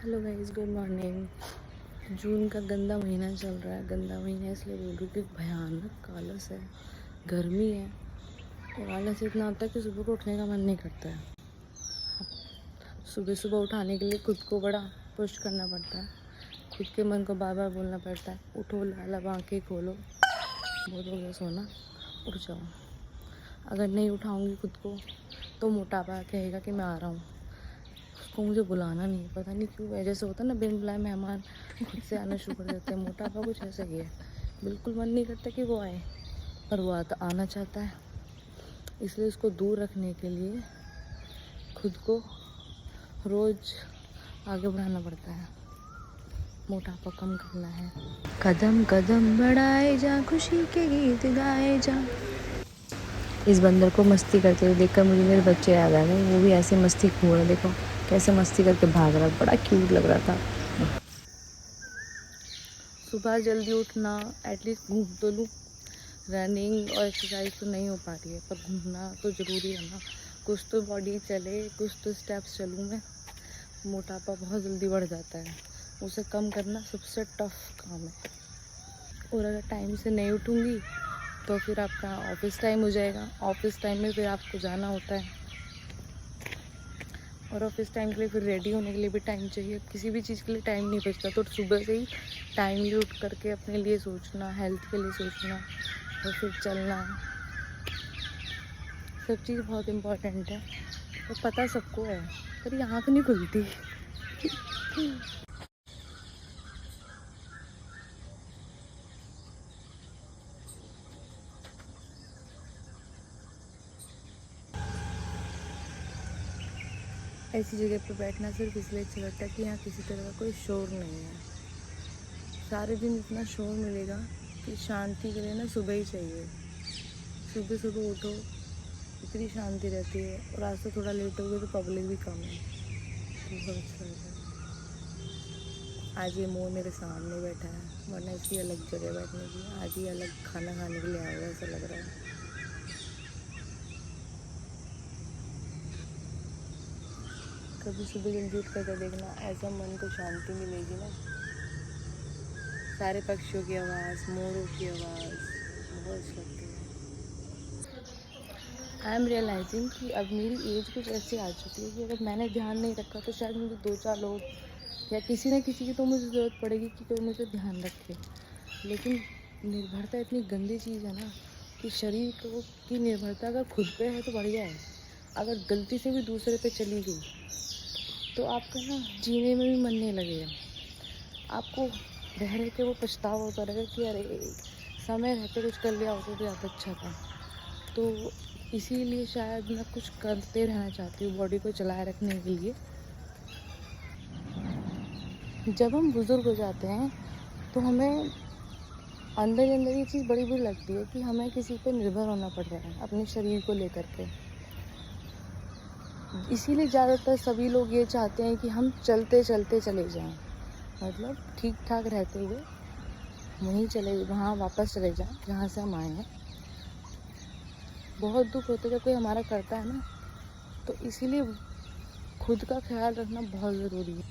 Hello guys, good morning. जून का गंदा महीना चल रहा है। गंदा महीना इसलिए बोल रही हूँ कि भयानक आलस है, गर्मी है और आलस इतना होता है कि सुबह को उठने का मन नहीं करता है। सुबह सुबह उठाने के लिए खुद को बड़ा पुश करना पड़ता है, खुद के मन को बार बार बोलना पड़ता है, उठो लाला, आँखें खोलो, बहुत हो गया सोना, उठ जाओ। अगर नहीं उठाऊँगी खुद को तो मोटापा कहेगा कि मैं आ रहा हूँ। उसको मुझे बुलाना नहीं, पता नहीं क्यों जैसे होता है ना, बिन बुलाए मेहमान खुद से आना शुरू कर देते हैं। मोटापा कुछ ऐसा ही है, बिल्कुल मन नहीं करता कि वो आए, पर वो आना चाहता है। इसलिए उसको दूर रखने के लिए खुद को रोज़ आगे बढ़ाना पड़ता है, मोटापा कम करना है। कदम कदम बढ़ाए जा, खुशी के गीत गाए जा। इस बंदर को मस्ती करते हुए देखकर मुझे मेरे बच्चे याद आ गए। वो भी ऐसे मस्ती खो रहा, देखो कैसे मस्ती करके भाग रहा, बड़ा क्यूट लग रहा था। सुबह जल्दी उठना, एटलीस्ट घूम तो लूँ। रनिंग और एक्सरसाइज तो नहीं हो पा रही है, पर घूमना तो ज़रूरी है ना। कुछ तो बॉडी चले, कुछ तो स्टेप्स चलूँ मैं। मोटापा बहुत जल्दी बढ़ जाता है, उसे कम करना सबसे टफ काम है। और अगर टाइम से नहीं उठूँगी तो फिर आपका ऑफिस टाइम हो जाएगा। ऑफिस टाइम में फिर आपको जाना होता है, और ऑफिस टाइम के लिए फिर रेडी होने के लिए भी टाइम चाहिए। किसी भी चीज़ के लिए टाइम नहीं बचता, तो सुबह से ही टाइमली उठ करके अपने लिए सोचना, हेल्थ के लिए सोचना और फिर चलना, सब चीज़ बहुत इम्पोर्टेंट है। तो पता सबको है, पर ये आँख नहीं खुलती। ऐसी जगह पर बैठना सिर्फ इसलिए अच्छा लगता है कि यहाँ किसी तरह का कोई शोर नहीं है। सारे दिन इतना शोर मिलेगा कि शांति के लिए ना सुबह ही चाहिए। सुबह सुबह उठो, इतनी शांति रहती है। और आज तो थोड़ा लेट हो गया तो पब्लिक भी कम है, तो बहुत अच्छा लग रहा है। आज ये मोर मेरे सामने बैठा है, वरना इसकी अलग जगह बैठने की। आज ही अलग खाना खाने के लिए आया हुआ ऐसा लग रहा है। कभी सुबह जल्दी उठ कर देखना, ऐसा मन को शांति मिलेगी ना। सारे पक्षियों की आवाज़, मोरों की आवाज़ बहुत अच्छी लगती है। आई एम रियलाइजिंग कि अब मेरी एज कुछ ऐसी आ चुकी है कि अगर मैंने ध्यान नहीं रखा तो शायद मुझे 2-4 लोग या किसी न किसी की तो मुझे ज़रूरत पड़ेगी कि कोई मुझे ध्यान रखे। लेकिन निर्भरता इतनी गंदी चीज़ है ना कि शरीर को की निर्भरता अगर खुद पे है तो बढ़िया है। अगर गलती से भी दूसरे पे चली गई तो आपका ना जीने में भी मन नहीं लगेगा। आपको रह के वो पछतावा होता रहेगा कि अरे समय रहते कुछ कर लिया होता तो ज़्यादा अच्छा था। तो इसीलिए शायद मैं कुछ करते रहना चाहती हूँ बॉडी को चलाए रखने के लिए। जब हम बुज़ुर्ग हो जाते हैं तो हमें अंदर ही अंदर ये चीज़ बड़ी बुरी लगती है कि हमें किसी पे निर्भर होना पड़ रहा है अपने शरीर को लेकर के। इसीलिए ज़्यादातर सभी लोग ये चाहते हैं कि हम चलते चलते चले जाएं, मतलब ठीक ठाक रहते हुए वहाँ वापस चले जाएं जहाँ से हम आए हैं। बहुत दुख होता है जब कोई हमारा करता है ना, तो इसीलिए खुद का ख्याल रखना बहुत ज़रूरी है।